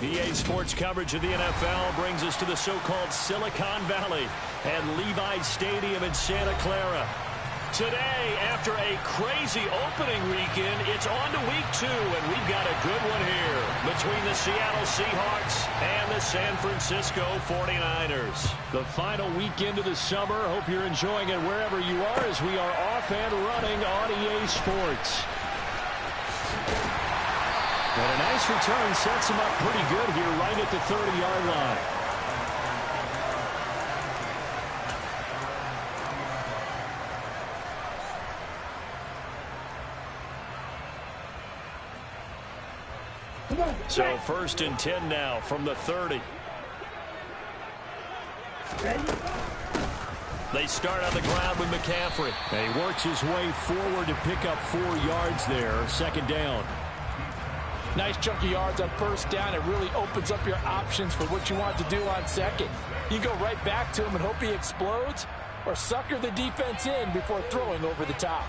EA Sports coverage of the NFL brings us to the so-called Silicon Valley and Levi's Stadium in Santa Clara. Today, after a crazy opening weekend, it's on to week 2, and we've got a good one here between the Seattle Seahawks and the San Francisco 49ers. The final weekend of the summer. Hope you're enjoying it wherever you are as we are off and running on EA Sports. And a nice return sets him up pretty good here right at the 30-yard line. So 1st and 10 now from the 30. They start on the ground with McCaffrey. And he works his way forward to pick up 4 yards there. 2nd down. Nice chunky yards on 1st down. It really opens up your options for what you want to do on 2nd. You go right back to him and hope he explodes, or sucker the defense in before throwing over the top.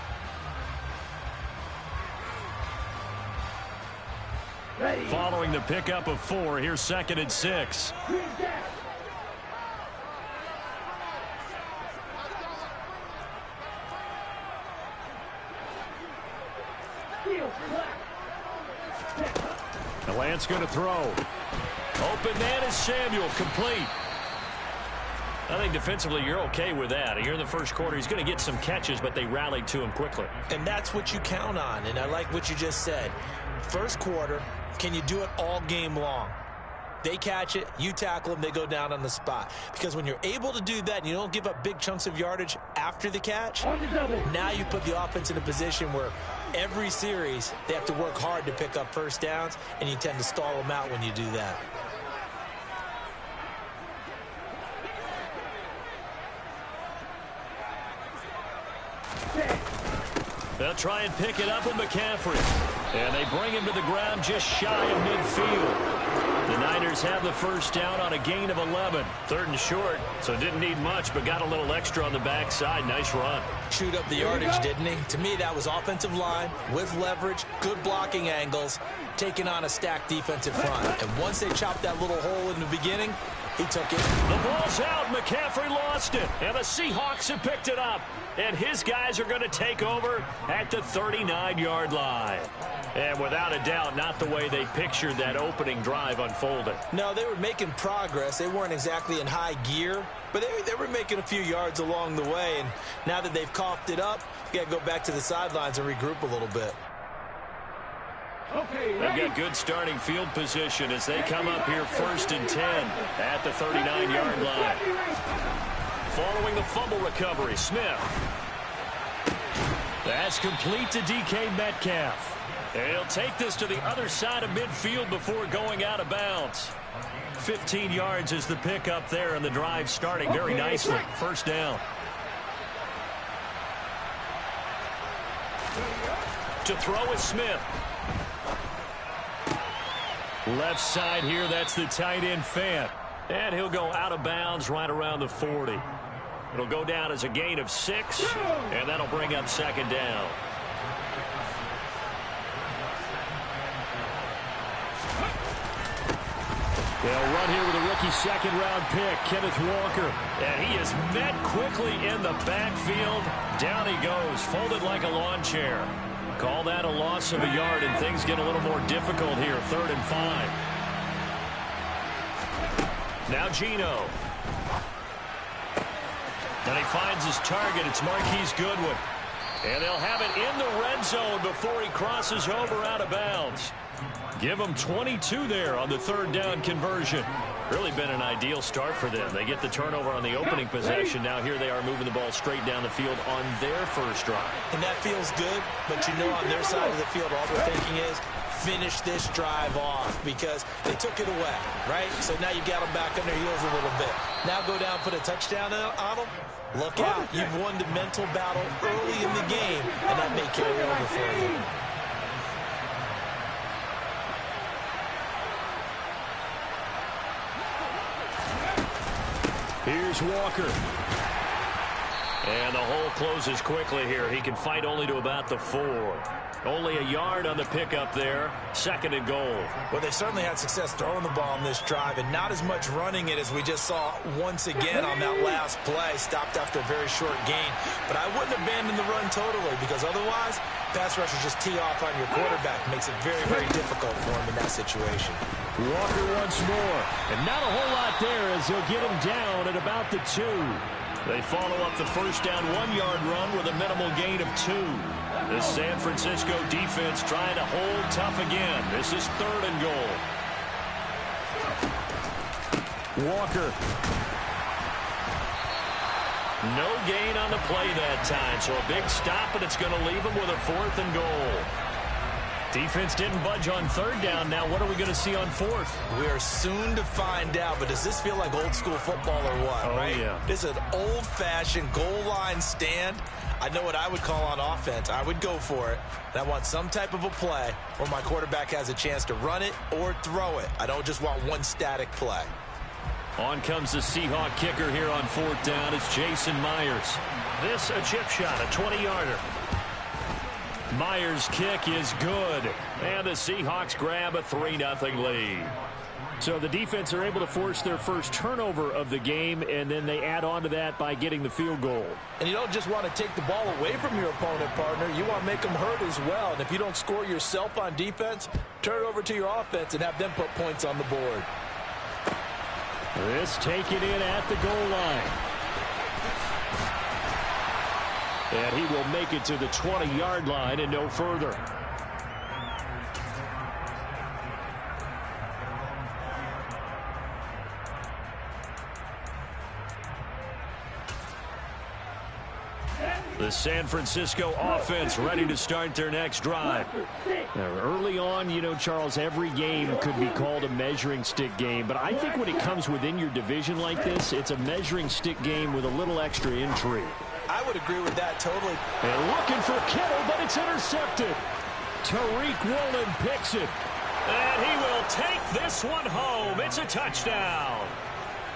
Following the pickup of 4, here's 2nd and 6. The Lance going to throw. Open man is Samuel, complete. I think defensively you're okay with that. Here in the first quarter, he's going to get some catches, but they rallied to him quickly. And that's what you count on, and I like what you just said. First quarter, can you do it all game long? They catch it, you tackle them, they go down on the spot. Because when you're able to do that and you don't give up big chunks of yardage after the catch, now you put the offense in a position where every series they have to work hard to pick up 1st downs, and you tend to stall them out when you do that. They'll try and pick it up with McCaffrey. And they bring him to the ground just shy of midfield. The Niners have the 1st down on a gain of 11. 3rd and short, so didn't need much, but got a little extra on the backside. Nice run. Chewed up the yardage, didn't he? To me, that was offensive line with leverage, good blocking angles, taking on a stacked defensive front. And once they chopped that little hole in the beginning, he took it. The ball's out. McCaffrey lost it. And the Seahawks have picked it up. And his guys are going to take over at the 39-yard line. And without a doubt, not the way they pictured that opening drive unfolding. No, they were making progress. They weren't exactly in high gear, but they were making a few yards along the way. And now that they've coughed it up, you got to go back to the sidelines and regroup a little bit. They've got good starting field position as they come up here 1st and 10 at the 39-yard line. Following the fumble recovery, Smith. That's complete to DK Metcalf. And he'll take this to the other side of midfield before going out of bounds. 15 yards is the pickup there, and the drive starting very nicely. 1st down. To throw is Smith. Left side here, that's the tight end Fant. And he'll go out of bounds right around the 40. It'll go down as a gain of 6, and that'll bring up 2nd down. They'll run here with a rookie 2nd-round pick, Kenneth Walker. And he is met quickly in the backfield. Down he goes, folded like a lawn chair. Call that a loss of a yard, and things get a little more difficult here. 3rd and 5. Now Geno. And he finds his target. It's Marquise Goodwin. And they'll have it in the red zone before he crosses over out of bounds. Give them 22 there on the 3rd down conversion. Really been an ideal start for them. They get the turnover on the opening possession. Now here they are moving the ball straight down the field on their 1st drive. And that feels good, but you know on their side of the field all they're thinking is finish this drive off because they took it away, right? So now you've got them back on their heels a little bit. Now go down, put a touchdown on them. Look out. You've won the mental battle early in the game, and that may carry over for you. Here's Walker. And the hole closes quickly here. He can fight only to about the 4. Only a yard on the pickup there. 2nd and goal. Well, they certainly had success throwing the ball on this drive, and not as much running it as we just saw once again on that last play. Stopped after a very short gain. But I wouldn't abandon the run totally, because otherwise, pass rushers just tee off on your quarterback. Makes it very, very difficult for him in that situation. Walker once more. And not a whole lot there as he'll get him down at about the 2. They follow up the first down 1-yard run with a minimal gain of 2. The San Francisco defense trying to hold tough again. This is 3rd and goal. Walker. No gain on the play that time, so a big stop, and it's going to leave him with a 4th and goal. Defense didn't budge on 3rd down. Now what are we going to see on 4th? We are soon to find out, but does this feel like old school football or what, right? Yeah. This is an old-fashioned goal line stand. I know what I would call on offense. I would go for it, and I want some type of a play where my quarterback has a chance to run it or throw it. I don't just want one static play. On comes the Seahawk kicker here on 4th down. It's Jason Myers. This a chip shot, a 20-yarder. Myers' kick is good. And the Seahawks grab a 3-0 lead. So the defense are able to force their first turnover of the game, and then they add on to that by getting the field goal. And you don't just want to take the ball away from your opponent, partner. You want to make them hurt as well. And if you don't score yourself on defense, turn it over to your offense and have them put points on the board. This taken in at the goal line. And he will make it to the 20-yard line and no further. The San Francisco offense ready to start their next drive. Now, early on, you know, Charles, every game could be called a measuring stick game. But I think when it comes within your division like this, it's a measuring stick game with a little extra intrigue. I would agree with that totally. And looking for Kittle, but it's intercepted. Tariq Woolen picks it. And he will take this one home. It's a touchdown.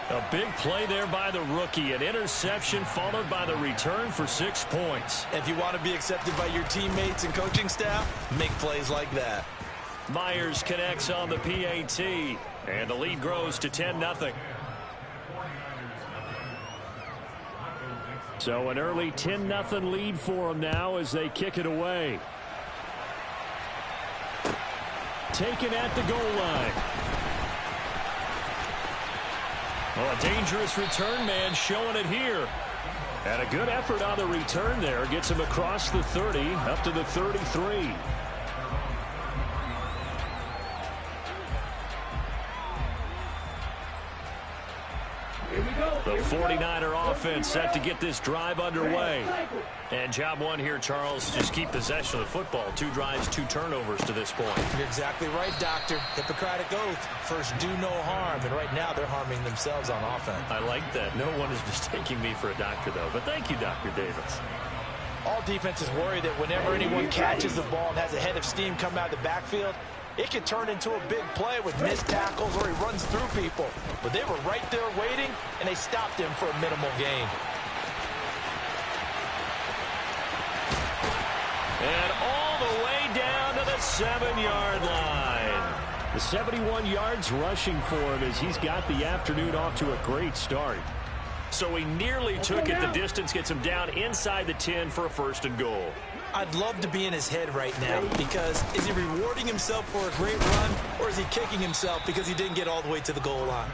A big play there by the rookie. An interception followed by the return for 6 points. If you want to be accepted by your teammates and coaching staff, make plays like that. Myers connects on the PAT. And the lead grows to 10-0. So an early 10-0 lead for them now as they kick it away. Taken at the goal line. Well, a dangerous return man showing it here. And a good effort on the return there. Gets him across the 30, up to the 33. The 49er offense set to get this drive underway. And job one here, Charles, just keep possession of the football. 2 drives, 2 turnovers to this point. You're exactly right, Doctor. Hippocratic oath. First, do no harm. And right now, they're harming themselves on offense. I like that. No one is mistaking me for a doctor, though. But thank you, Dr. Davis. All defenses worry that whenever anyone catches the ball and has a head of steam come out of the backfield, it can turn into a big play with missed tackles or he runs through people. But they were right there waiting, and they stopped him for a minimal gain. And all the way down to the 7-yard line. The 71 yards rushing for him as he's got the afternoon off to a great start. So he nearly took it the distance, gets him down inside the 10 for a 1st and goal. I'd love to be in his head right now because is he rewarding himself for a great run or is he kicking himself because he didn't get all the way to the goal line?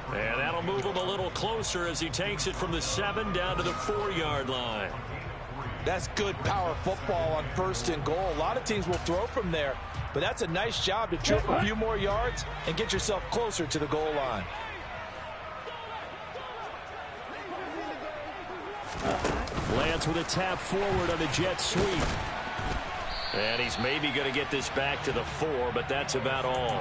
And that'll move him a little closer as he takes it from the 7 down to the 4-yard line. That's good power football on 1st and goal. A lot of teams will throw from there, but that's a nice job to trip a few more yards and get yourself closer to the goal line. Lance with a tap forward on the jet sweep. And he's maybe going to get this back to the 4, but that's about all.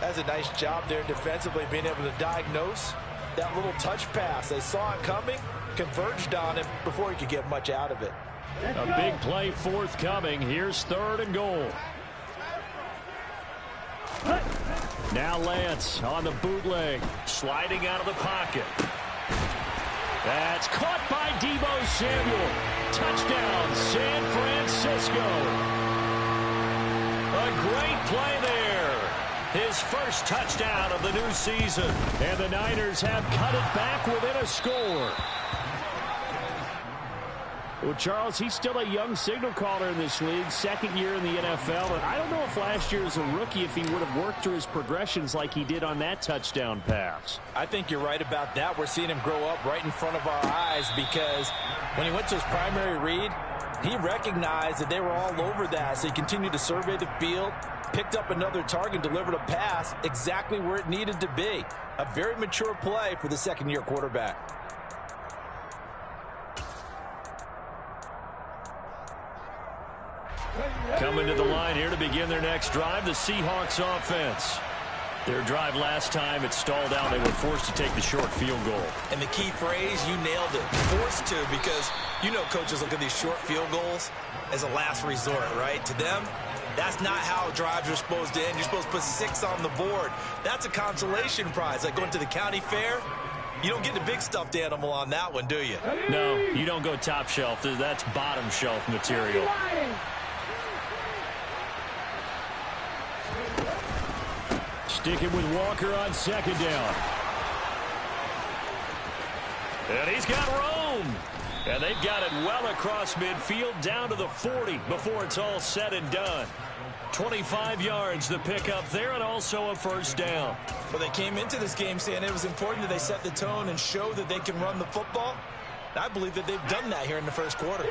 That's a nice job there defensively, being able to diagnose that little touch pass. They saw it coming, converged on him before he could get much out of it. A big play forthcoming. Here's 3rd and goal. Now Lance on the bootleg, sliding out of the pocket. That's caught by Deebo Samuel. Touchdown, San Francisco. A great play there. His first touchdown of the new season. And the Niners have cut it back within a score. Well, Charles, he's still a young signal caller in this league, second year in the NFL. And I don't know if last year as a rookie, if he would have worked through his progressions like he did on that touchdown pass. I think you're right about that. We're seeing him grow up right in front of our eyes because when he went to his primary read, he recognized that they were all over that. So he continued to survey the field, picked up another target, delivered a pass exactly where it needed to be. A very mature play for the second-year quarterback. Coming to the line here to begin their next drive, the Seahawks offense. Their drive last time, it stalled out. They were forced to take the short field goal. And the key phrase, you nailed it, forced to, because you know coaches look at these short field goals as a last resort, right? To them, that's not how drives are supposed to end. You're supposed to put 6 on the board. That's a consolation prize, like going to the county fair. You don't get the big stuffed animal on that one, do you? No, you don't go top shelf. That's bottom shelf material. Sticking with Walker on second down. And he's got room. And they've got it well across midfield down to the 40 before it's all said and done. 25 yards the pickup there, and also a first down. Well, they came into this game saying it was important that they set the tone and show that they can run the football. I believe that they've done that here in the first quarter.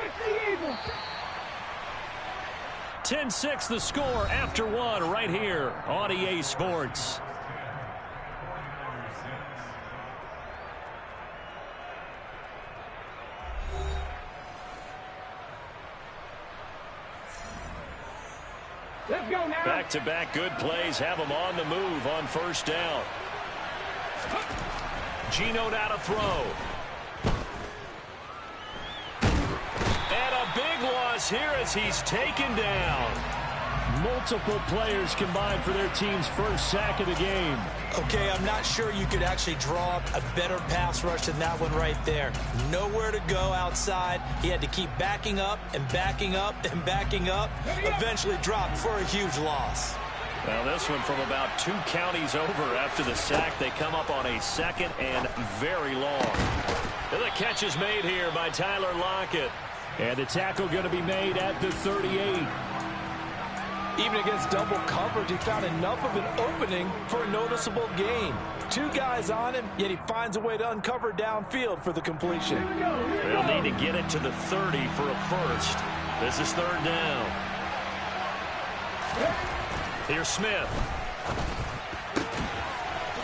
10-6 the score after one right here on EA Sports. Let's go now. Back-to-back good plays have them on the move on first down. Geno now to throw. And a big loss here as he's taken down. Multiple players combined for their team's first sack of the game. Okay, I'm not sure you could actually draw up a better pass rush than that one right there. Nowhere to go outside. He had to keep backing up and backing up and backing up. Eventually dropped for a huge loss. Well, this one from about 2 counties over after the sack. They come up on a second and very long. And the catch is made here by Tyler Lockett. And the tackle going to be made at the 38. Even against double coverage, he found enough of an opening for a noticeable gain. 2 guys on him, yet he finds a way to uncover downfield for the completion. They'll need to get it to the 30 for a first. This is third down. Here's Smith.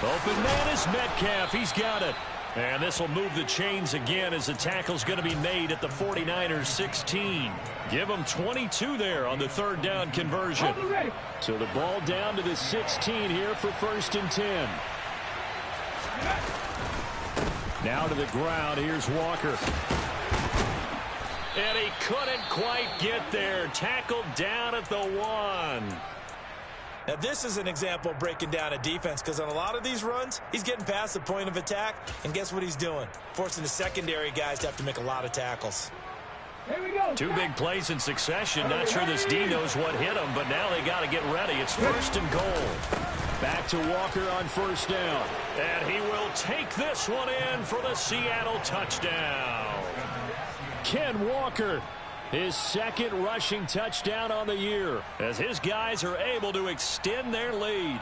Open man is Metcalf. He's got it. And this will move the chains again as the tackle's going to be made at the 49ers 16. Give them 22 there on the third down conversion. So the ball down to the 16 here for first and 10. Now to the ground. Here's Walker. And he couldn't quite get there. Tackled down at the 1. Now, this is an example of breaking down a defense because on a lot of these runs, he's getting past the point of attack, and guess what he's doing? Forcing the secondary guys to have to make a lot of tackles. Here we go. 2 big plays in succession. Not sure this D knows what hit him, but now they got to get ready. It's first and goal. Back to Walker on first down. And he will take this one in for the Seattle touchdown. Ken Walker, his second rushing touchdown on the year, as his guys are able to extend their lead.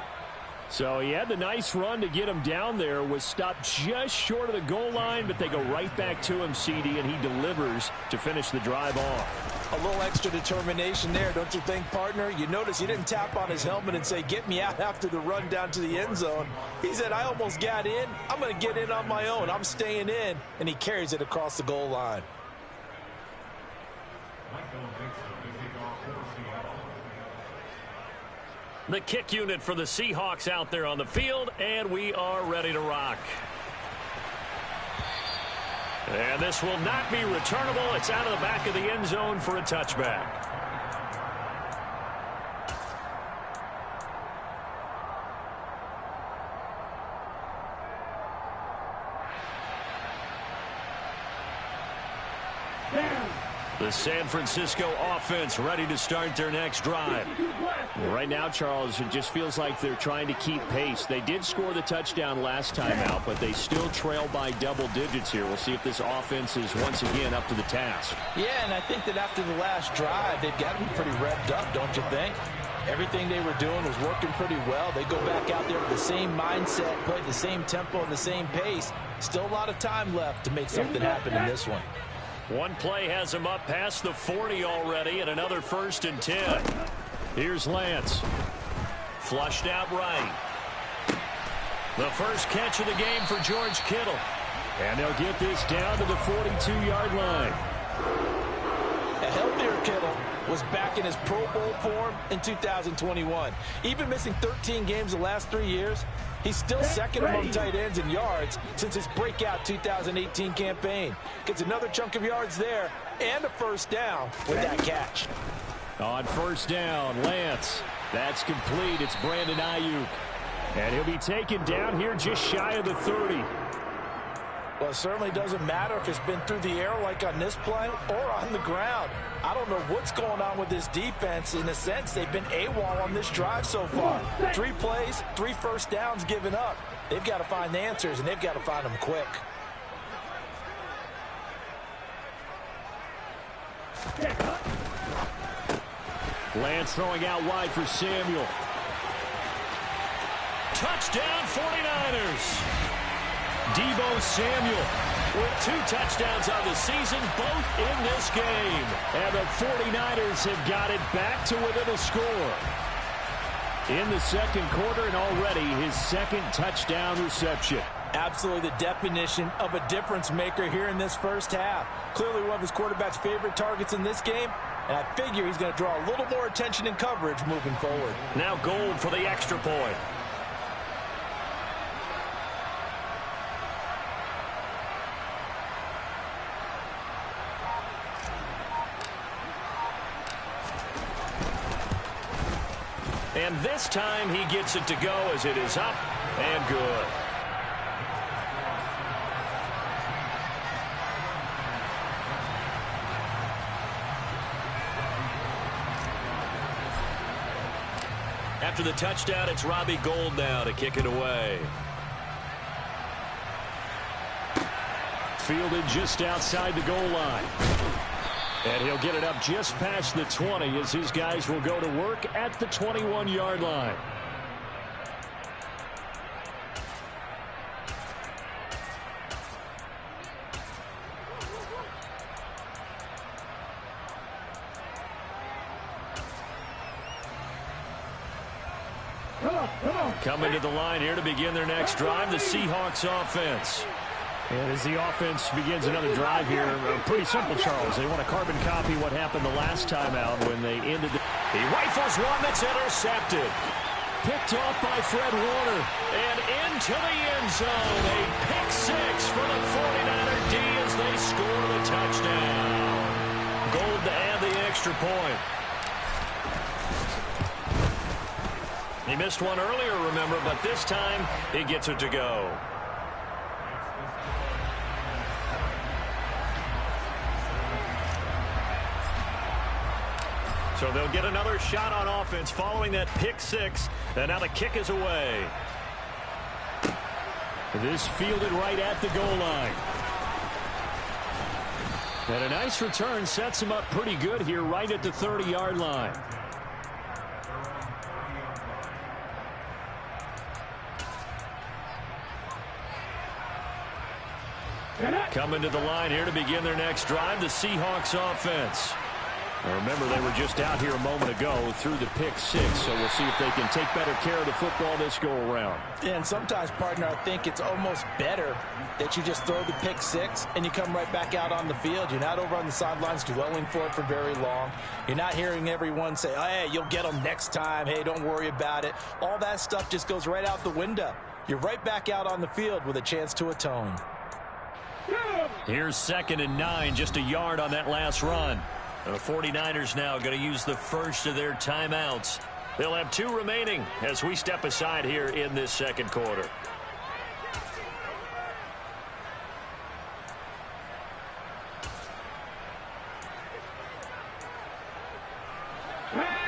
So he had the nice run to get him down there, was stopped just short of the goal line, but they go right back to him, CD, and he delivers to finish the drive off. A little extra determination there, don't you think, partner? You notice he didn't tap on his helmet and say, get me out after the run down to the end zone. He said, I almost got in. I'm going to get in on my own. I'm staying in. And he carries it across the goal line. The kick unit for the Seahawks out there on the field, and we are ready to rock. And this will not be returnable. It's out of the back of the end zone for a touchback. The San Francisco offense ready to start their next drive. Right now, Charles, it just feels like they're trying to keep pace. They did score the touchdown last time out, but they still trail by double digits here. We'll see if this offense is once again up to the task. Yeah, and I think that after the last drive, they've got to be pretty revved up, don't you think? Everything they were doing was working pretty well. They go back out there with the same mindset, play the same tempo and the same pace. Still a lot of time left to make something happen in this one. One play has him up past the 40 already, and another 1st and 10. Here's Lance. Flushed out right. The first catch of the game for George Kittle. And they'll get this down to the 42-yard line. A healthier Kittle was back in his Pro Bowl form in 2021. Even missing 13 games the last 3 years, he's still second among tight ends in yards since his breakout 2018 campaign. Gets another chunk of yards there and a first down with that catch. On first down, Lance. That's complete. It's Brandon Ayuk. And he'll be taken down here just shy of the 30. Well, it certainly doesn't matter if it's been through the air like on this play or on the ground. I don't know what's going on with this defense. In a sense, they've been AWOL on this drive so far. 3 plays, 3 first downs given up. They've got to find the answers, and they've got to find them quick. Lance throwing out wide for Samuel. Touchdown 49ers. Deebo Samuel with 2 touchdowns on the season, both in this game. And the 49ers have got it back to within a score. In the second quarter, and already his 2nd touchdown reception. Absolutely the definition of a difference maker here in this first half. Clearly one of his quarterback's favorite targets in this game, and I figure he's going to draw a little more attention and coverage moving forward. Now Gold for the extra point. And this time he gets it to go as it is up and good. After the touchdown, it's Robbie Gould now to kick it away. Fielded just outside the goal line. And he'll get it up just past the 20 as his guys will go to work at the 21-yard line. Coming to the line here to begin their next drive, the Seahawks offense. And as the offense begins another drive here, pretty simple, Charles. They want to carbon copy what happened the last time out when they ended the... He rifles one that's intercepted. Picked off by Fred Warner. And into the end zone. A pick 6 for the 49er D as they score the touchdown. Gold to add the extra point. He missed one earlier, remember, but this time he gets it to go. So they'll get another shot on offense following that pick 6. And now the kick is away. This fielded right at the goal line. And a nice return sets him up pretty good here right at the 30-yard line. Coming to the line here to begin their next drive, the Seahawks offense. Now remember, they were just out here a moment ago through the pick 6, so we'll see if they can take better care of the football this go-around. Yeah, and sometimes, partner, I think it's almost better that you just throw the pick 6 and you come right back out on the field. You're not over on the sidelines dwelling for it for very long. You're not hearing everyone say, oh, hey, you'll get them next time. Hey, don't worry about it. All that stuff just goes right out the window. You're right back out on the field with a chance to atone. Here's 2nd and 9, just a yard on that last run. The 49ers now going to use the first of their timeouts. They'll have 2 remaining as we step aside here in this second quarter.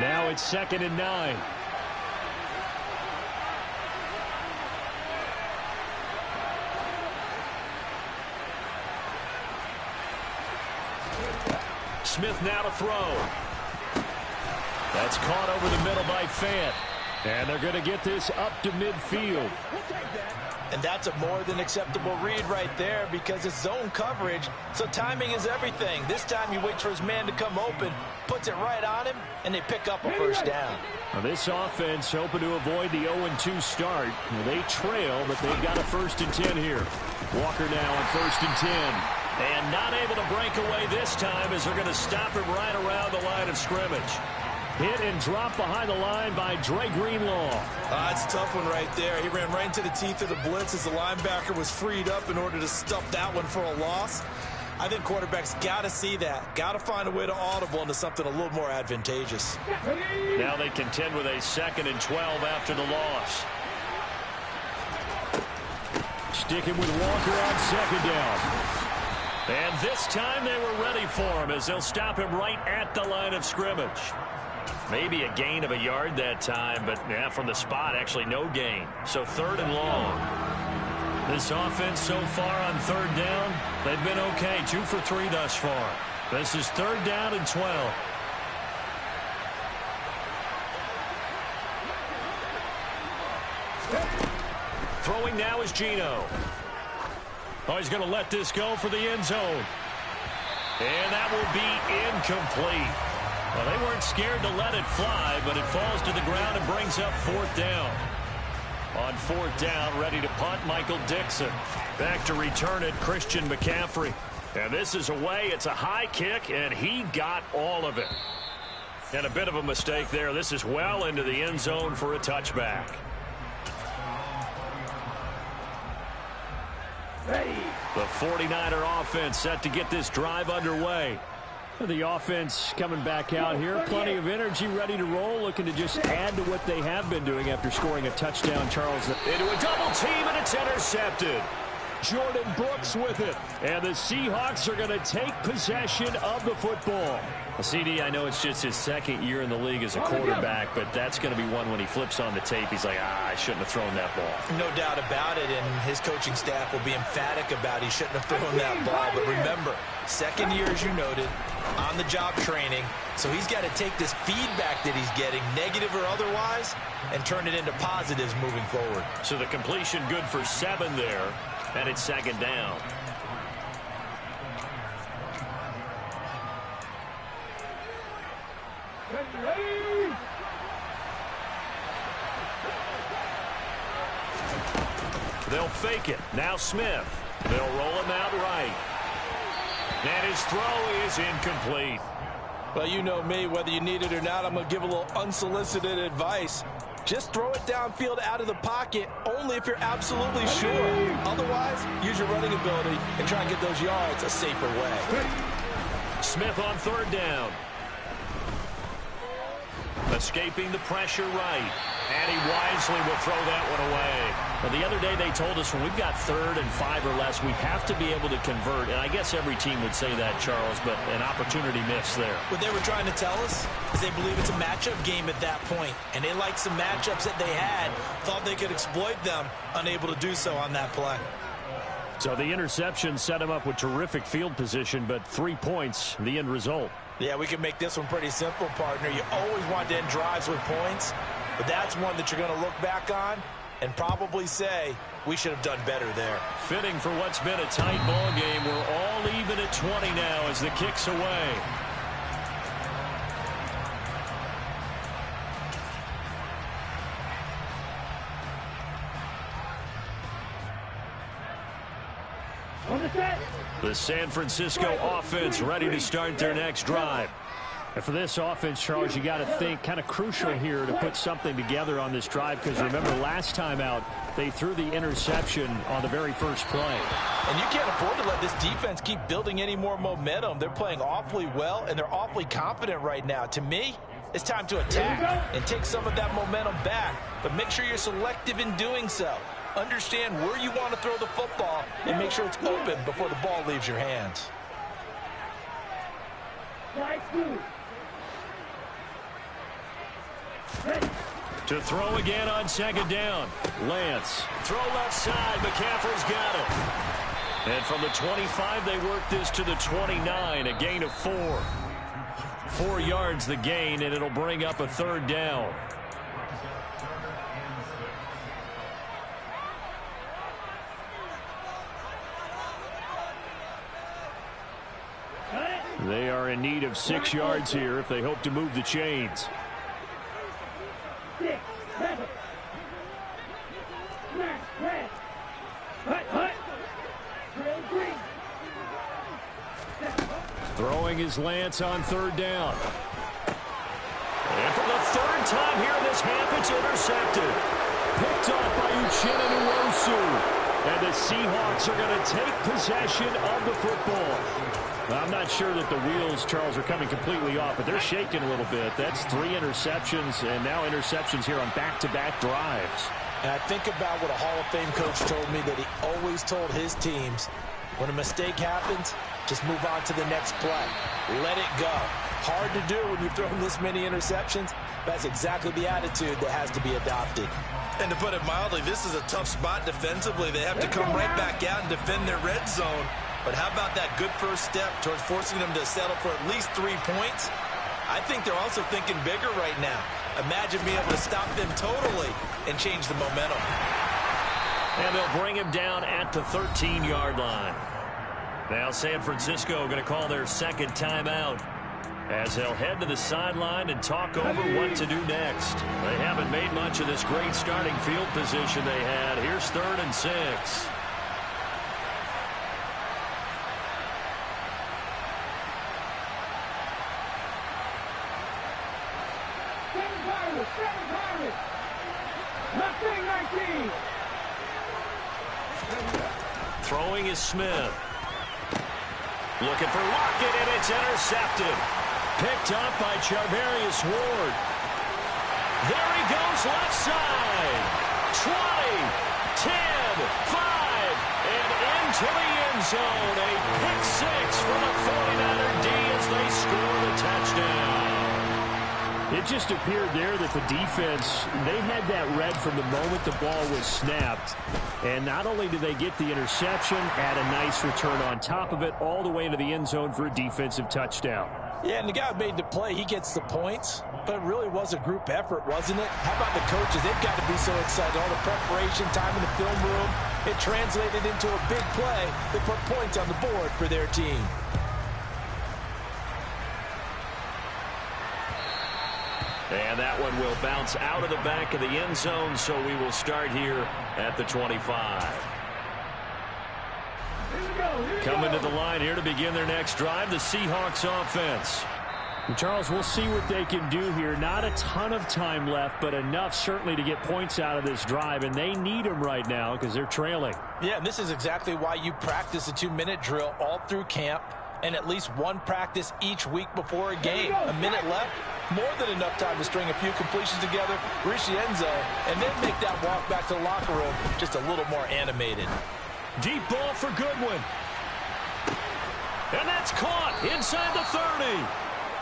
Now it's 2nd and 9. Smith now to throw. That's caught over the middle by Fant. And they're going to get this up to midfield. And that's a more than acceptable read right there because it's zone coverage, so timing is everything. This time he waits for his man to come open, puts it right on him, and they pick up a first down. Now this offense hoping to avoid the 0-2 start. They trail, but they've got a 1st and 10 here. Walker now on 1st and 10. And not able to break away this time as they're going to stop him right around the line of scrimmage. Hit and drop behind the line by Dre Greenlaw. That's a tough one right there. He ran right into the teeth of the blitz as the linebacker was freed up in order to stuff that one for a loss. I think quarterbacks got to see that. Got to find a way to audible into something a little more advantageous. Now they contend with a 2nd and 12 after the loss. Sticking with Walker on 2nd down. And this time they were ready for him as they'll stop him right at the line of scrimmage. Maybe a gain of a yard that time, but yeah, from the spot, actually no gain. So 3rd and long. This offense so far on 3rd down, they've been okay. 2 for 3 thus far. This is 3rd down and 12. Throwing now is Geno. Oh, he's going to let this go for the end zone. And that will be incomplete. Well, they weren't scared to let it fly, but it falls to the ground and brings up 4th down. On 4th down, ready to punt, Michael Dixon. Back to return it, Christian McCaffrey. And this is away. It's a high kick, and he got all of it. And a bit of a mistake there. This is well into the end zone for a touchback. The 49er offense set to get this drive underway. The offense coming back out here. Plenty of energy, ready to roll, looking to just add to what they have been doing after scoring a touchdown, Charles. Into a double team, and it's intercepted. Jordan Brooks with it. And the Seahawks are going to take possession of the football. CD, I know it's just his 2nd year in the league as a quarterback, but that's going to be one when he flips on the tape. He's like, I shouldn't have thrown that ball. No doubt about it, and his coaching staff will be emphatic about he shouldn't have thrown that ball. But remember, 2nd year, as you noted, on-the-job training, so he's got to take this feedback that he's getting, negative or otherwise, and turn it into positives moving forward. So the completion good for 7 there, and it's 2nd down. They'll fake it. Now Smith. They'll roll him out right. And his throw is incomplete. Well, you know me, whether you need it or not, I'm going to give a little unsolicited advice. Just throw it downfield out of the pocket only if you're absolutely sure. Otherwise, use your running ability and try and get those yards a safer way. Smith on 3rd down. Escaping the pressure right. And he wisely will throw that one away. Well, the other day they told us when we've got 3rd and 5 or less, we have to be able to convert. And I guess every team would say that, Charles, but an opportunity missed there. What they were trying to tell us is they believe it's a matchup game at that point. And they liked some matchups that they had, thought they could exploit them, unable to do so on that play. So the interception set him up with terrific field position, but 3 points, the end result. Yeah, we can make this one pretty simple, partner. You always want to end drives with points, but that's one that you're going to look back on and probably say, we should have done better there. Fitting for what's been a tight ball game. We're all even at 20 now as the kick's away. The San Francisco offense ready to start their next drive. And for this offense, Charles, you got to think kind of crucial here to put something together on this drive, because remember last time out they threw the interception on the very first play. And you can't afford to let this defense keep building any more momentum. They're playing awfully well, and they're awfully confident right now. To me, it's time to attack and take some of that momentum back, but make sure you're selective in doing so. Understand where you want to throw the football and make sure it's open before the ball leaves your hands. To throw again on second down. Lance. Throw left side. McCaffrey's got it. And from the 25, they work this to the 29, a gain of 4. 4 yards the gain, and it'll bring up a third down. They are in need of 6 yards here if they hope to move the chains. Throwing is Lance on third down. And for the third time here in this half, it's intercepted. Picked off by Uchenna Nwosu. And the Seahawks are going to take possession of the football. I'm not sure that the wheels, Charles, are coming completely off, but they're shaking a little bit. That's 3 interceptions, and now interceptions here on back-to-back drives. And I think about what a Hall of Fame coach told me, that he always told his teams, when a mistake happens, just move on to the next play. Let it go. Hard to do when you've thrown this many interceptions. That's exactly the attitude that has to be adopted. And to put it mildly, this is a tough spot defensively. They have to come right back out and defend their red zone. But how about that good first step towards forcing them to settle for at least 3 points? I think they're also thinking bigger right now. Imagine being able to stop them totally and change the momentum. And they'll bring him down at the 13-yard line. Now San Francisco going to call their second timeout, as they'll head to the sideline and talk over what to do next. They haven't made much of this great starting field position they had. Here's 3rd and 6. Throwing is Smith. Looking for Lockett, and it's intercepted. Picked up by Charvarius Ward. There he goes, left side. 20, 10, 5, and into the end zone. A pick 6 for the 49er D as they score the touchdown. It just appeared there that the defense, they had that read from the moment the ball was snapped. And not only did they get the interception, add a nice return on top of it, all the way into the end zone for a defensive touchdown. Yeah, and the guy who made the play, he gets the points. But it really was a group effort, wasn't it? How about the coaches? They've got to be so excited. All the preparation, time in the film room, it translated into a big play that put points on the board for their team. And that one will bounce out of the back of the end zone, so we will start here at the 25. Coming to the line here to begin their next drive, the Seahawks offense. And Charles, we'll see what they can do here. Not a ton of time left, but enough certainly to get points out of this drive, and they need them right now because they're trailing. Yeah, and this is exactly why you practice a 2-minute drill all through camp, and at least one practice each week before a game. A minute left, more than enough time to string a few completions together, reach the end zone, and then make that walk back to the locker room just a little more animated. Deep ball for Goodwin. And that's caught inside the 30.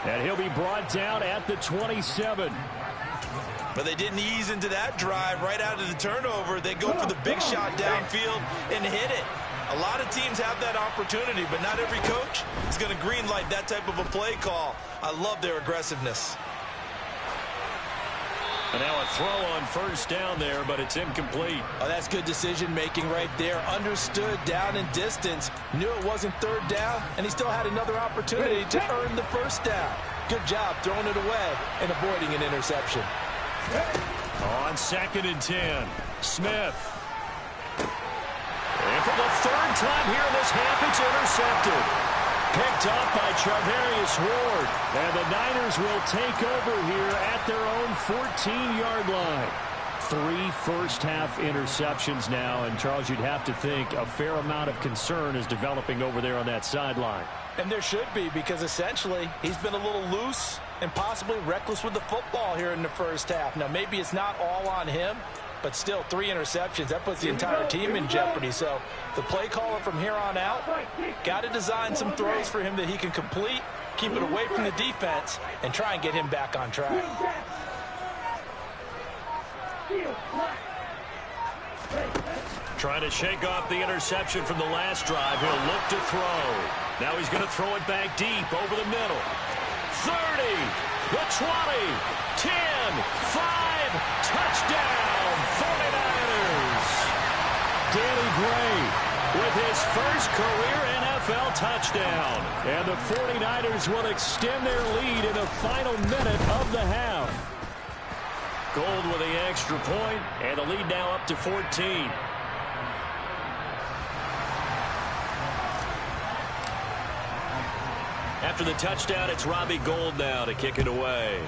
And he'll be brought down at the 27. But they didn't ease into that drive right out of the turnover. They go for the big shot downfield and hit it. A lot of teams have that opportunity, but not every coach is going to greenlight that type of a play call. I love their aggressiveness. And now a throw on first down there, but it's incomplete. Oh, that's good decision-making right there. Understood down and distance. Knew it wasn't third down, and he still had another opportunity to earn the first down. Good job throwing it away and avoiding an interception. On 2nd and 10, Smith. And for the third time here in this half, it's intercepted. Picked up by Charvarius Ward. And the Niners will take over here at their own 14-yard line. 3 first-half interceptions now. And, Charles, you'd have to think a fair amount of concern is developing over there on that sideline. And there should be, because essentially he's been a little loose and possibly reckless with the football here in the first half. Now, maybe it's not all on him, but still 3 interceptions. That puts the entire team in jeopardy. So the play caller from here on out got to design some throws for him that he can complete, keep it away from the defense, and try and get him back on track. Trying to shake off the interception from the last drive. He'll look to throw. Now he's going to throw it back deep over the middle. 30, the 20, 10, 5, touchdown, 49ers. Danny Gray with his first career NFL touchdown. And the 49ers will extend their lead in the final minute of the half. Gold with the extra point, and the lead now up to 14. After the touchdown, it's Robbie Gould now to kick it away.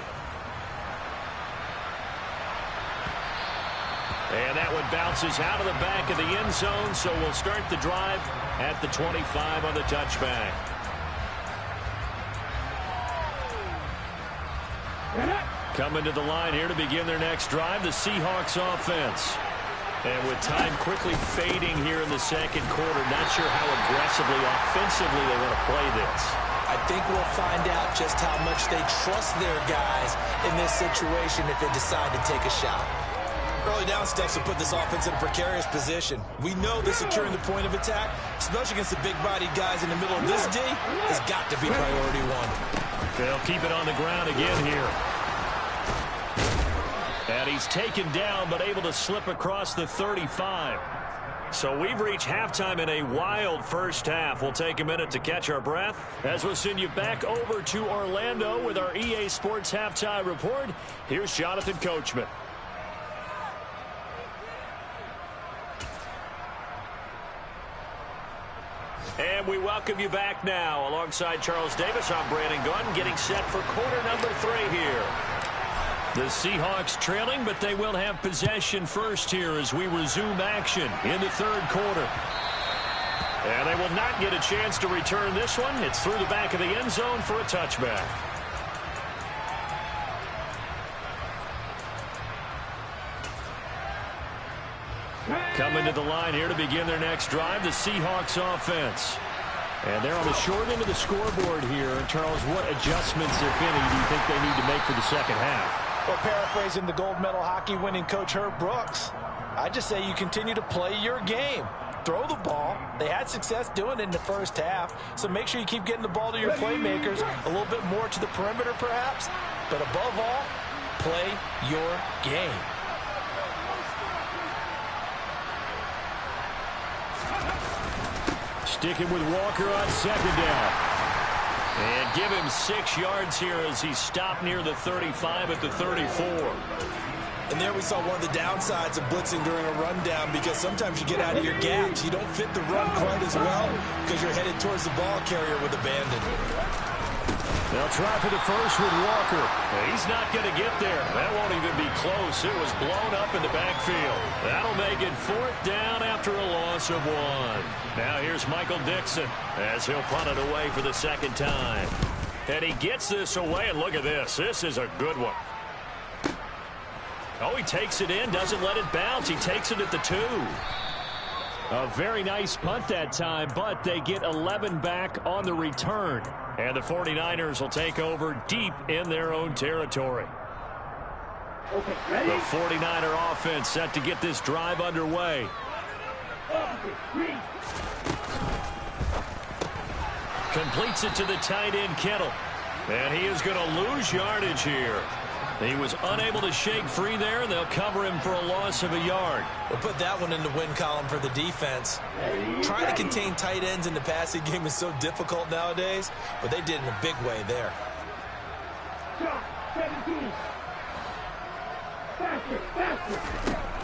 And that one bounces out of the back of the end zone, so we'll start the drive at the 25 on the touchback. Coming to the line here to begin their next drive, the Seahawks offense. And with time quickly fading here in the second quarter, not sure how aggressively, offensively they want to play this. I think we'll find out just how much they trust their guys in this situation if they decide to take a shot. Early down steps will put this offense in a precarious position. We know that securing the point of attack, especially against the big-bodied guys in the middle of this D, has got to be priority one. They'll keep it on the ground again here. And he's taken down, but able to slip across the 35. So we've reached halftime in a wild first half. We'll take a minute to catch our breath as we'll send you back over to Orlando with our EA Sports Halftime Report. Here's Jonathan Coachman. And we welcome you back now. Alongside Charles Davis, I'm Brandon Gunn, getting set for quarter number 3 here. The Seahawks trailing, but they will have possession first here as we resume action in the third quarter. And they will not get a chance to return this one. It's through the back of the end zone for a touchback. Coming to the line here to begin their next drive, the Seahawks offense. And they're on the short end of the scoreboard here. And Charles, what adjustments, if any, do you think they need to make for the second half? Well, paraphrasing the gold medal hockey winning coach Herb Brooks, I just say you continue to play your game. Throw the ball. They had success doing it in the first half, so make sure you keep getting the ball to your playmakers, a little bit more to the perimeter perhaps, but above all, play your game. Sticking with Walker on second down. And give him 6 yards here as he stopped near the 35 at the 34. And there we saw one of the downsides of blitzing during a rundown, because sometimes you get out of your gaps. You don't fit the run quite as well because you're headed towards the ball carrier with abandon. They'll try for the first with Walker. He's not going to get there. That won't even be close. It was blown up in the backfield. That'll make it 4th down after a loss of 1. Now here's Michael Dixon as he'll punt it away for the second time. And he gets this away, and look at this. This is a good one. Oh, he takes it in, doesn't let it bounce. He takes it at the 2. A very nice punt that time, but they get 11 back on the return. And the 49ers will take over deep in their own territory. The 49er offense set to get this drive underway. Completes it to the tight end, Kittle. And he is going to lose yardage here. He was unable to shake free there. They'll cover him for a loss of a yard. We'll put that one in the win column for the defense. Trying to contain tight ends in the passing game is so difficult nowadays, but they did in a big way there.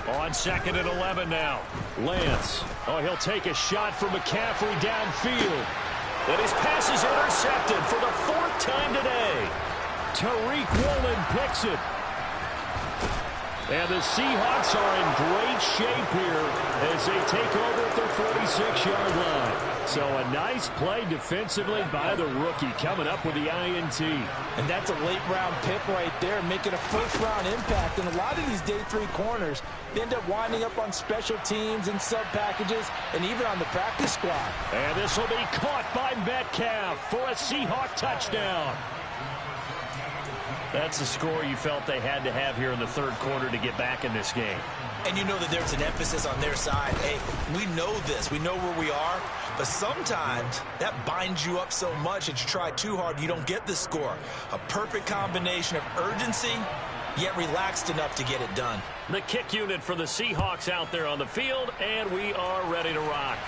On 2nd and 11 now. Lance. Oh, he'll take a shot from McCaffrey downfield. And his pass is intercepted for the 4th time today. Tariq Woolen picks it. And the Seahawks are in great shape here as they take over at their 46-yard line. So a nice play defensively by the rookie, coming up with the INT. And that's a late-round pick right there, making a first-round impact. And a lot of these day 3 corners, they end up winding up on special teams and sub-packages and even on the practice squad. And this will be caught by Metcalf for a Seahawk touchdown. That's the score you felt they had to have here in the third quarter to get back in this game. And you know that there's an emphasis on their side. Hey, we know this. We know where we are. But sometimes that binds you up so much that you try too hard, you don't get the score. A perfect combination of urgency, yet relaxed enough to get it done. The kick unit for the Seahawks out there on the field, and we are ready to rock.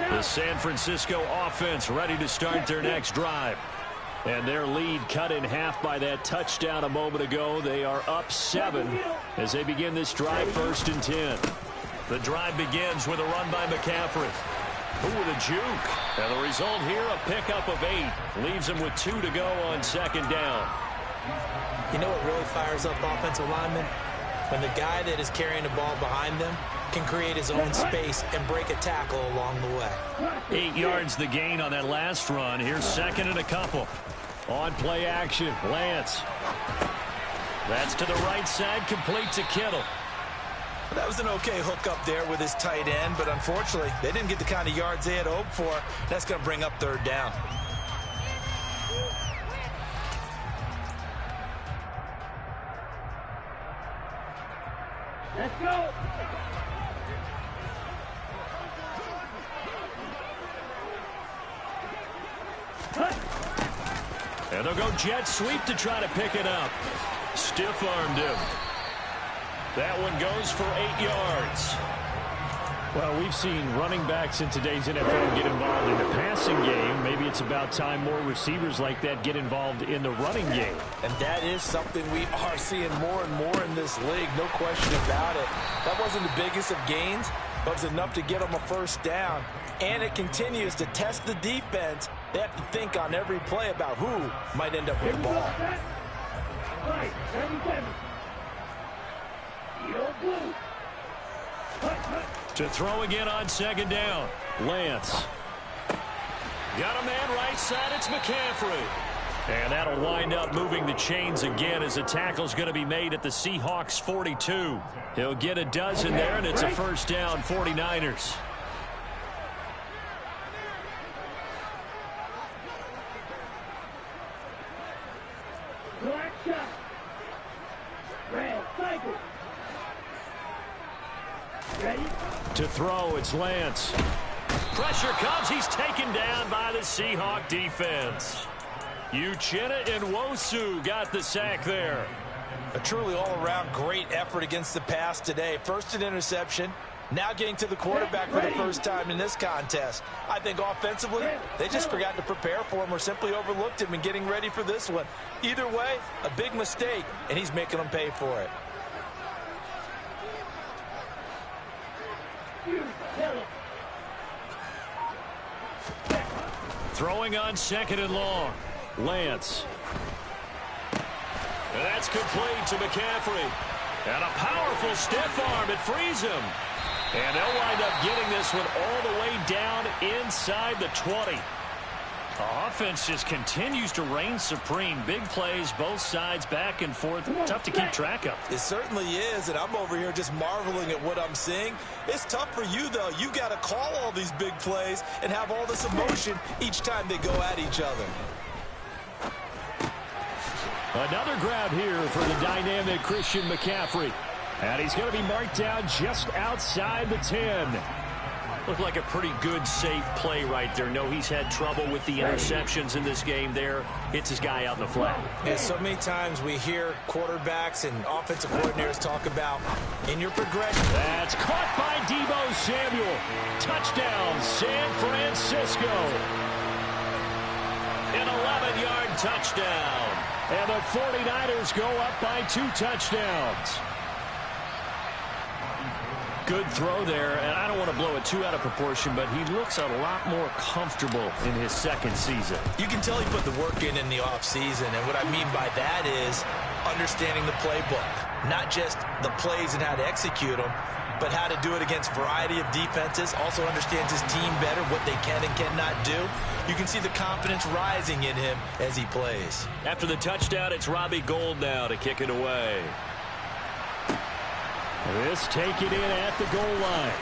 The San Francisco offense ready to start their next drive. And their lead cut in half by that touchdown a moment ago. They are up 7 as they begin this drive 1st and 10. The drive begins with a run by McCaffrey. Ooh, with a juke. And the result here, a pickup of 8. Leaves him with 2 to go on 2nd down. You know what really fires up offensive linemen? When the guy that is carrying the ball behind them can create his own space and break a tackle along the way. 8 yards the gain on that last run. Here's 2nd and a couple. On play action, Lance. That's to the right side, complete to Kittle. That was an okay hook up there with his tight end, but unfortunately, they didn't get the kind of yards they had hoped for. That's going to bring up 3rd down. Let's go. And they'll go jet sweep to try to pick it up. Stiff-armed him. That one goes for 8 yards. Well, we've seen running backs in today's NFL get involved in the passing game. Maybe it's about time more receivers like that get involved in the running game. And that is something we are seeing more and more in this league, no question about it. That wasn't the biggest of gains, but it was enough to get them a 1st down. And it continues to test the defense. They have to think on every play about who might end up with the ball. To throw again on 2nd down. Lance. Got a man right side. It's McCaffrey. And that'll wind up moving the chains again as a tackle's going to be made at the Seahawks 42. He'll get a dozen there, and it's a 1st down, 49ers. To throw, it's Lance. Pressure comes. He's taken down by the Seahawk defense. Uchenna and Nwosu got the sack there. A truly all-around great effort against the pass today. First an interception, now getting to the quarterback for the first time in this contest. I think offensively, they just forgot to prepare for him or simply overlooked him in getting ready for this one. Either way, a big mistake, and he's making them pay for it. Throwing on 2nd and long. Lance. And that's complete to McCaffrey. And a powerful stiff arm. It frees him. And they'll wind up getting this one all the way down inside the 20. The offense just continues to reign supreme. Big plays, both sides, back and forth. Tough to keep track of. It certainly is, and I'm over here just marveling at what I'm seeing. It's tough for you, though. You got to call all these big plays and have all this emotion each time they go at each other. Another grab here for the dynamic Christian McCaffrey. And he's going to be marked down just outside the 10. Looked like a pretty good, safe play right there. No, he's had trouble with the interceptions in this game there. Hits his guy out in the flat. Yeah, so many times we hear quarterbacks and offensive coordinators talk about in your progression. That's caught by Deebo Samuel. Touchdown, San Francisco. An 11-yard touchdown. And the 49ers go up by 2 touchdowns. Good throw there, and I don't want to blow it too out of proportion, but he looks a lot more comfortable in his 2nd season. You can tell he put the work in the offseason, and what I mean by that is understanding the playbook, not just the plays and how to execute them, but how to do it against a variety of defenses. Also understands his team better, what they can and cannot do. You can see the confidence rising in him as he plays. After the touchdown, it's Robbie Gould now to kick it away. This taken in at the goal line.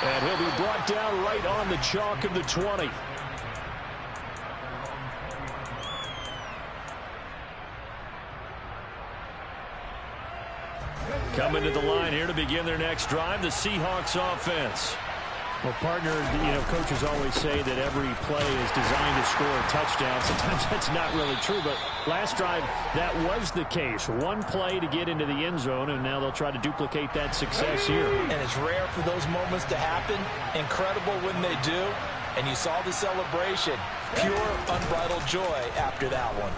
And he'll be brought down right on the chalk of the 20. Coming to the line here to begin their next drive, the Seahawks offense. Well, partner, coaches always say that every play is designed to score a touchdown. Sometimes that's not really true, but last drive, that was the case. One play to get into the end zone, and now they'll try to duplicate that success here. And it's rare for those moments to happen. Incredible when they do. And you saw the celebration. Pure, unbridled joy after that one.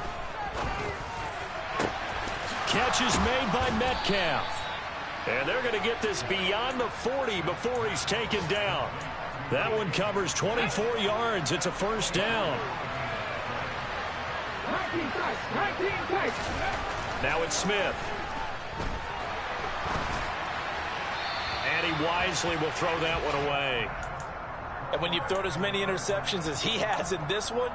Catch is made by Metcalf. And they're going to get this beyond the 40 before he's taken down. That one covers 24 yards. It's a first down. Now it's Smith. And he wisely will throw that one away. And when you've thrown as many interceptions as he has in this one,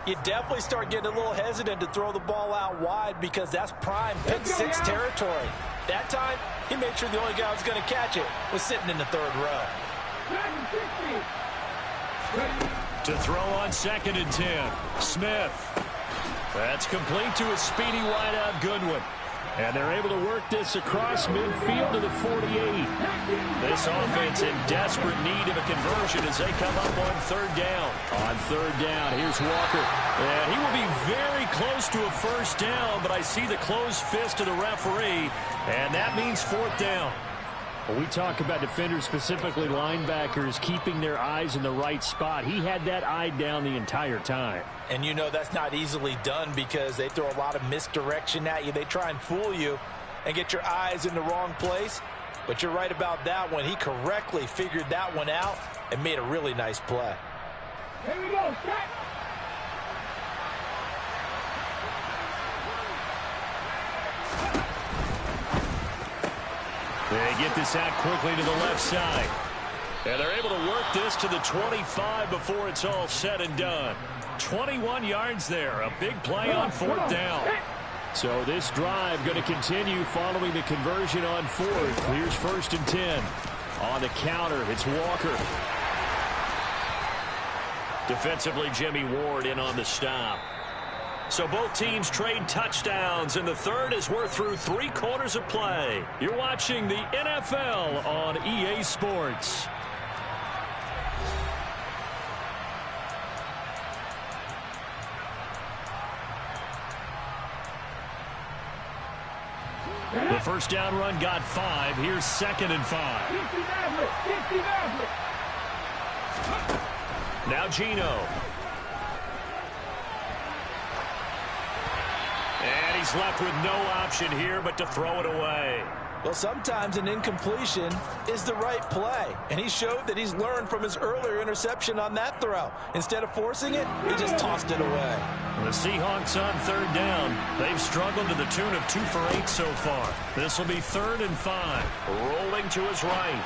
you definitely start getting a little hesitant to throw the ball out wide because that's prime pick six territory. That time, he made sure the only guy who was going to catch it was sitting in the third row. To throw on 2nd and 10. Smith. That's complete to a speedy wideout Goodwin. And they're able to work this across midfield to the 48. This offense in desperate need of a conversion as they come up on 3rd down. On 3rd down, here's Walker. And he will be very close to a first down, but I see the closed fist of the referee, and that means 4th down. Well, we talk about defenders, specifically linebackers, keeping their eyes in the right spot. He had that eye down the entire time. And you know that's not easily done because they throw a lot of misdirection at you. They try and fool you and get your eyes in the wrong place. But you're right about that one. He correctly figured that one out and made a really nice play. Here we go, set. They get this out quickly to the left side. And they're able to work this to the 25 before it's all said and done. 21 yards there. A big play on 4th down. So this drive going to continue following the conversion on 4th. Here's 1st and 10. On the counter, it's Walker. Defensively, Jimmy Ward in on the stop. So both teams trade touchdowns in the third as we're through 3 quarters of play. You're watching the NFL on EA Sports. The first down run got 5. Here's 2nd and 5. Now Geno. And he's left with no option here but to throw it away. Well, sometimes an incompletion is the right play. And he showed that he's learned from his earlier interception on that throw. Instead of forcing it, he just tossed it away. The Seahawks on 3rd down. They've struggled to the tune of 2 for 8 so far. This will be 3rd and 5. Rolling to his right.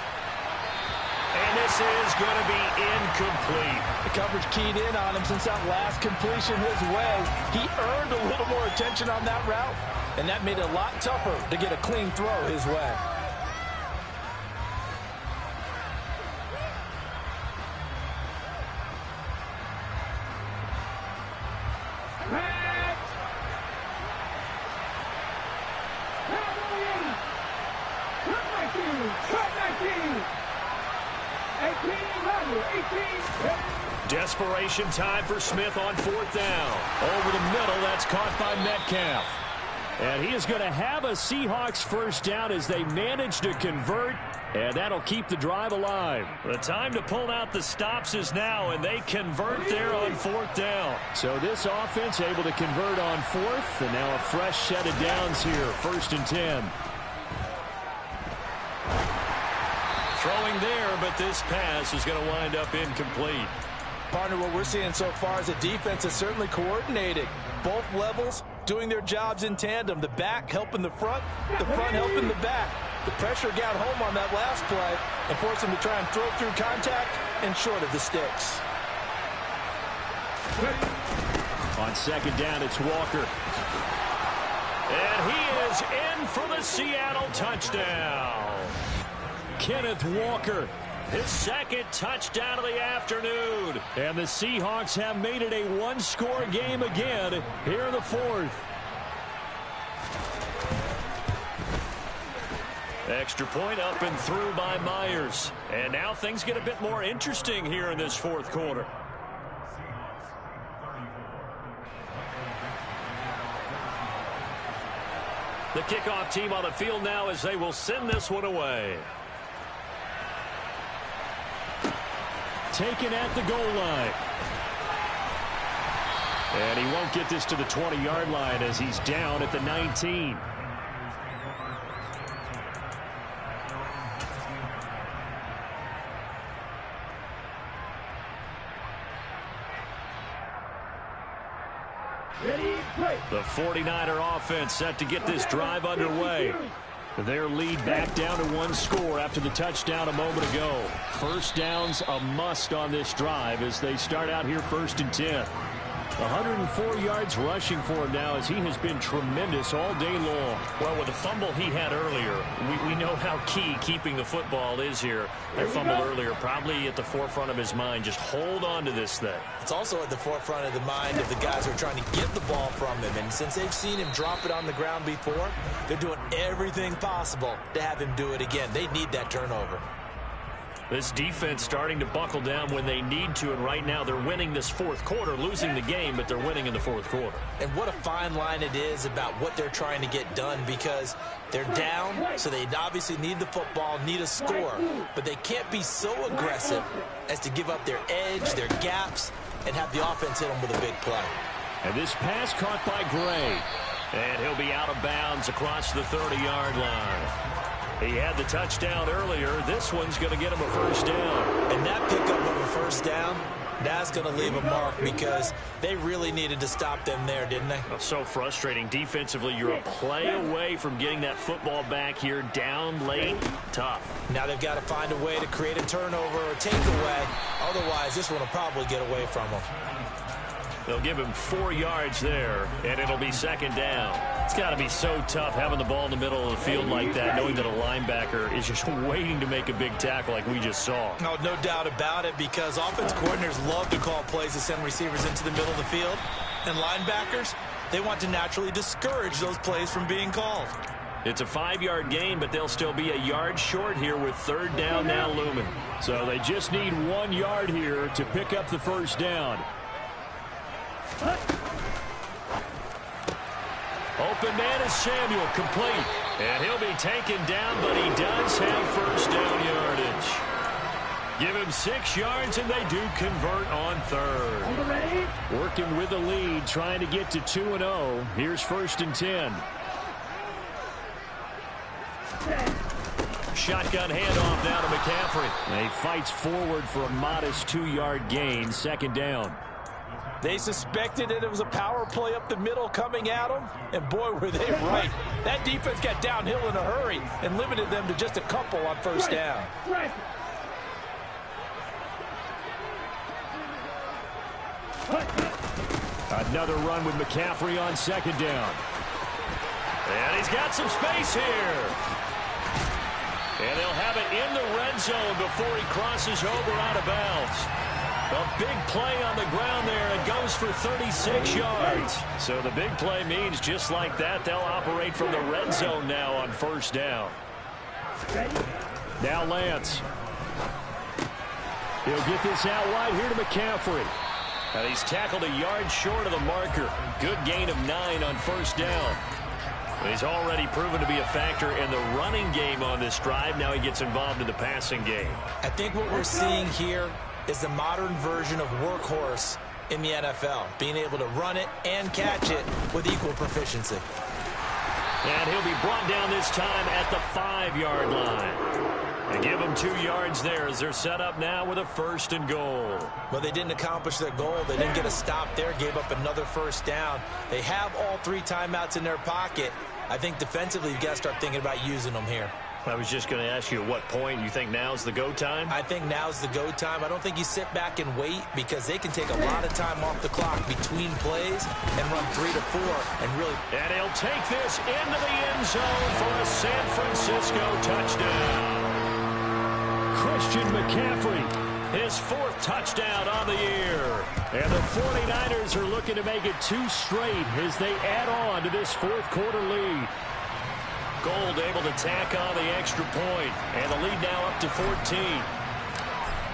And this is going to be incomplete. The coverage keyed in on him since that last completion his way. He earned a little more attention on that route, and that made it a lot tougher to get a clean throw his way. Desperation time for Smith on 4th down. Over the middle, that's caught by Metcalf. And he is going to have a Seahawks first down as they manage to convert, and that'll keep the drive alive. The time to pull out the stops is now, and they convert there on 4th down. So this offense able to convert on 4th, and now a fresh set of downs here, 1st and 10. Throwing there, but this pass is going to wind up incomplete. Partner, what we're seeing so far is the defense is certainly coordinated. Both levels doing their jobs in tandem. The back helping the front helping the back. The pressure got home on that last play and forced him to try and throw through contact and short of the sticks. On second down, it's Walker. And he is in for the Seattle touchdown. Kenneth Walker. His second touchdown of the afternoon. And the Seahawks have made it a one-score game again here in the fourth. Extra point up and through by Myers. And now things get a bit more interesting here in this fourth quarter. The kickoff team on the field now as they will send this one away. Taken at the goal line. And he won't get this to the 20-yard line as he's down at the 19. The 49er offense set to get this drive underway. Their lead back down to one score after the touchdown a moment ago. First down's a must on this drive as they start out here 1st and 10. 104 yards rushing for him now as he has been tremendous all day long. Well, with the fumble he had earlier, we know how key keeping the football is here. That fumble earlier probably at the forefront of his mind. Just hold on to this thing. It's also at the forefront of the mind of the guys who are trying to get the ball from him. And since they've seen him drop it on the ground before, they're doing everything possible to have him do it again. They need that turnover. This defense starting to buckle down when they need to, and right now they're winning this fourth quarter, losing the game, but they're winning in the fourth quarter. And what a fine line it is about what they're trying to get done, because they're down, so they obviously need the football, need a score, but they can't be so aggressive as to give up their edge, their gaps, and have the offense hit them with a big play. And this pass caught by Gray. And he'll be out of bounds across the 30-yard line. He had the touchdown earlier. This one's going to get him a first down. And that pickup of a first down, that's going to leave a mark because they really needed to stop them there, didn't they? Oh, so frustrating. Defensively, you're a play away from getting that football back here down late. Tough. Now they've got to find a way to create a turnover or takeaway. Otherwise, this one will probably get away from them. They'll give him 4 yards there, and it'll be second down. It's got to be so tough having the ball in the middle of the field like that, knowing that a linebacker is just waiting to make a big tackle like we just saw. No doubt about it, because offense coordinators love to call plays to send receivers into the middle of the field. And linebackers, they want to naturally discourage those plays from being called. It's a 5-yard gain, but they'll still be a yard short here with third down now looming. So they just need 1 yard here to pick up the first down. Open man is Samuel, complete. And he'll be taken down, but he does have first down yardage. Give him 6 yards, and they do convert on third. Working with the lead, trying to get to 2-0. Here's 1st and 10. Shotgun handoff now to McCaffrey. He fights forward for a modest 2-yard gain, second down. They suspected it was a power play up the middle coming at them, and boy, were they right. That defense got downhill in a hurry and limited them to just a couple on first down. Another run with McCaffrey on second down. And he's got some space here. And they'll have it in the red zone before he crosses over out of bounds. A big play on the ground there. It goes for 36 yards. So the big play means just like that, they'll operate from the red zone now on first down. Now Lance. He'll get this out wide here to McCaffrey. And he's tackled a yard short of the marker. Good gain of 9 on first down. And he's already proven to be a factor in the running game on this drive. Now he gets involved in the passing game. I think what we're seeing here is the modern version of workhorse in the NFL, being able to run it and catch it with equal proficiency. And he'll be brought down this time at the 5-yard line. They give him 2 yards there as they're set up now with a 1st and goal. Well, they didn't accomplish their goal. They didn't get a stop there, gave up another first down. They have all 3 timeouts in their pocket. I think defensively you've got to start thinking about using them here. I was just going to ask you at what point you think now's the go time? I think now's the go time. I don't think you sit back and wait because they can take a lot of time off the clock between plays and run 3 to 4 and really. And he'll take this into the end zone for a San Francisco touchdown. Christian McCaffrey, his 4th touchdown on the year. And the 49ers are looking to make it 2 straight as they add on to this 4th quarter lead. Gold able to tack on the extra point, and the lead now up to 14.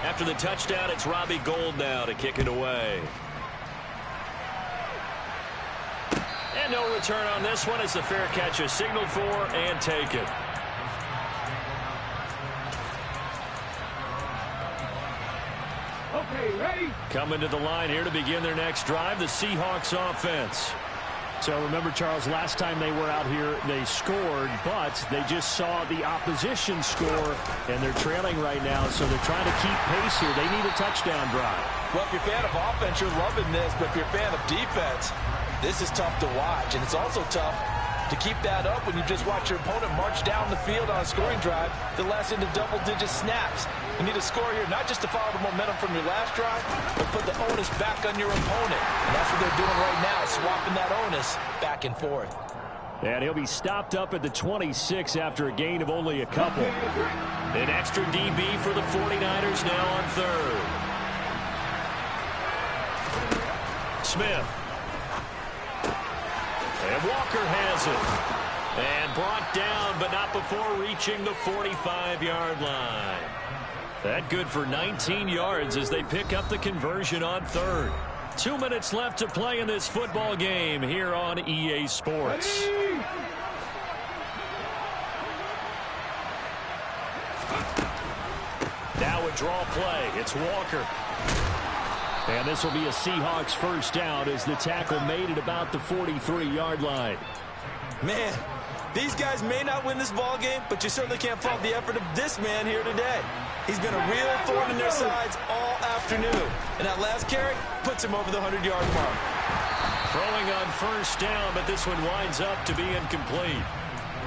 After the touchdown, it's Robbie Gould now to kick it away. And no return on this one as the fair catch is signaled for and taken. Okay, ready? Coming to the line here to begin their next drive, the Seahawks offense. So remember, Charles, last time they were out here, they scored, but they just saw the opposition score, and they're trailing right now, so they're trying to keep pace here. They need a touchdown drive. Well, if you're a fan of offense, you're loving this, but if you're a fan of defense, this is tough to watch, and it's also tough to keep that up when you just watch your opponent march down the field on a scoring drive that lasts into double-digit snaps. You need a score here, not just to follow the momentum from your last drive, but put the onus back on your opponent. And that's what they're doing right now, swapping that onus back and forth. And he'll be stopped up at the 26 after a gain of only a couple. An extra DB for the 49ers now on 3rd. Smith. And Walker has it. And brought down, but not before reaching the 45-yard line. That good for 19 yards as they pick up the conversion on 3rd. 2 minutes left to play in this football game here on EA Sports. Now a draw play. It's Walker. And this will be a Seahawks first down as the tackle made at about the 43-yard line. Man, these guys may not win this ball game, but you certainly can't fault the effort of this man here today. He's been a real thorn in their sides all afternoon. And that last carry puts him over the 100-yard mark. Throwing on first down, but this one winds up to be incomplete.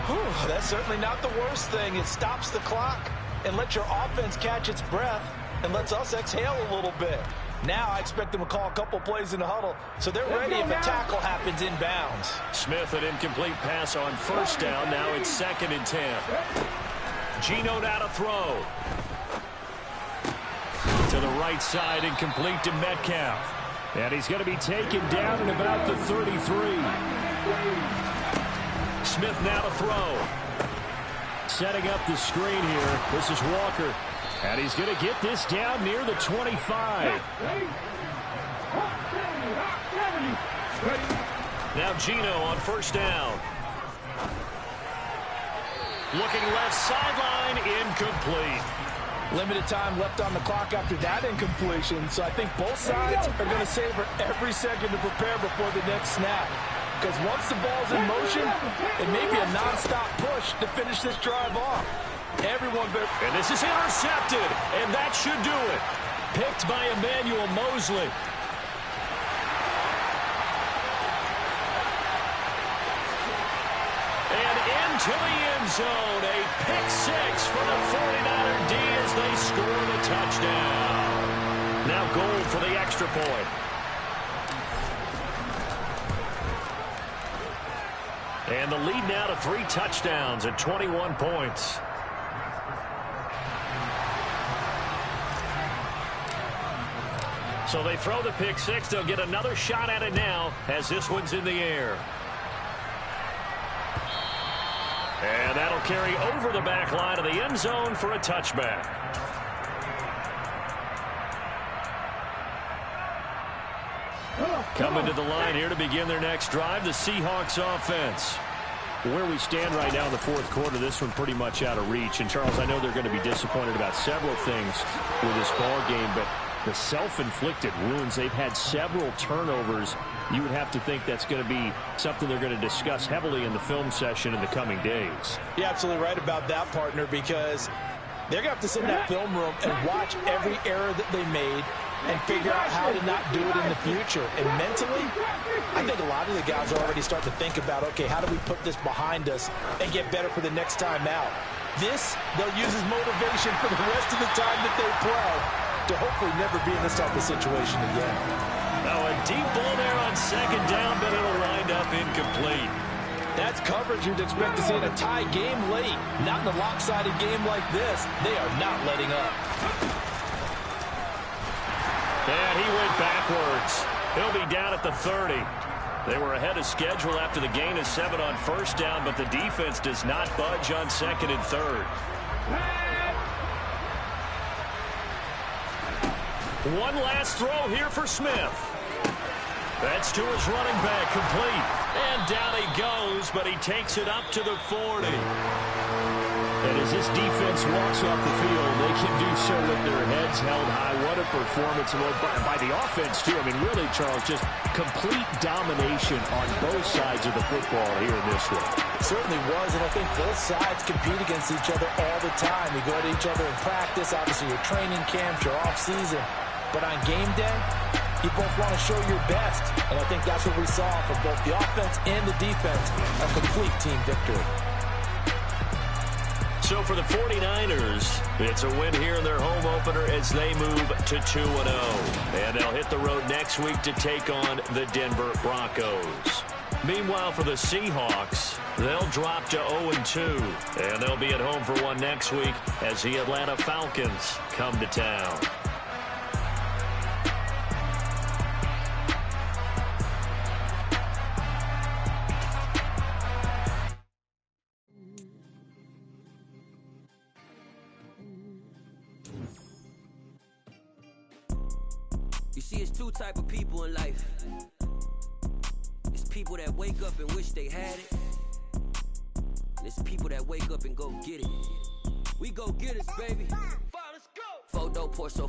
Whew, that's certainly not the worst thing. It stops the clock and lets your offense catch its breath and lets us exhale a little bit. Now I expect them to call a couple plays in the huddle, so they're ready if a tackle happens inbounds. Smith, an incomplete pass on first down. Now it's 2nd and 10. Geno now to throw. To the right side, incomplete to Metcalf. And he's going to be taken down at about the 33. Smith now to throw. Setting up the screen here. This is Walker. And he's going to get this down near the 25. Now Geno on first down. Looking left sideline, incomplete. Limited time left on the clock after that incompletion, so I think both sides are going to savor every second to prepare before the next snap. Because once the ball's in motion, it may be a nonstop push to finish this drive off. Everyone better. And this is intercepted, and that should do it. Picked by Emmanuel Mosley. And into the end zone, a pick 6 for the 49er D as they score the touchdown. Now Gould for the extra point. And the lead now to 3 touchdowns at 21 points. So they throw the pick 6. They'll get another shot at it now as this one's in the air. And that'll carry over the back line of the end zone for a touchback. Coming to the line here to begin their next drive, the Seahawks offense. Where we stand right now in the 4th quarter, this one pretty much out of reach. And, Charles, I know they're going to be disappointed about several things with this ball game, but the self-inflicted wounds, they've had several turnovers. You would have to think that's going to be something they're going to discuss heavily in the film session in the coming days. You're absolutely right about that, partner, because they're going to have to sit in that film room and watch every error that they made and figure out how to not do it in the future. And mentally, I think a lot of the guys are already starting to think about, okay, how do we put this behind us and get better for the next time out? This, they'll use as motivation for the rest of the time that they play to hopefully never be in this type of situation again. Now a deep ball there on second down, but it'll wind up incomplete. That's coverage you'd expect to see in a tie game late. Not in a lopsided game like this. They are not letting up. And he went backwards. He'll be down at the 30. They were ahead of schedule after the gain of 7 on first down, but the defense does not budge on second and third. One last throw here for Smith. That's to his running back, complete. And down he goes, but he takes it up to the 40. And as this defense walks off the field, they can do so with their heads held high. What a performance by the offense, too. I mean, really, Charles, just complete domination on both sides of the football here in this one. It certainly was, and I think both sides compete against each other all the time. You go to each other in practice, obviously your training camps, your off-season. But on game day, you both want to show your best. And I think that's what we saw from both the offense and the defense, a complete team victory. So for the 49ers, it's a win here in their home opener as they move to 2-0. And they'll hit the road next week to take on the Denver Broncos. Meanwhile, for the Seahawks, they'll drop to 0-2. And they'll be at home for one next week as the Atlanta Falcons come to town. You see, it's two type of people in life. It's people that wake up and wish they had it. And it's people that wake up and go get it. We go get it, baby. Let's go. Photo pour so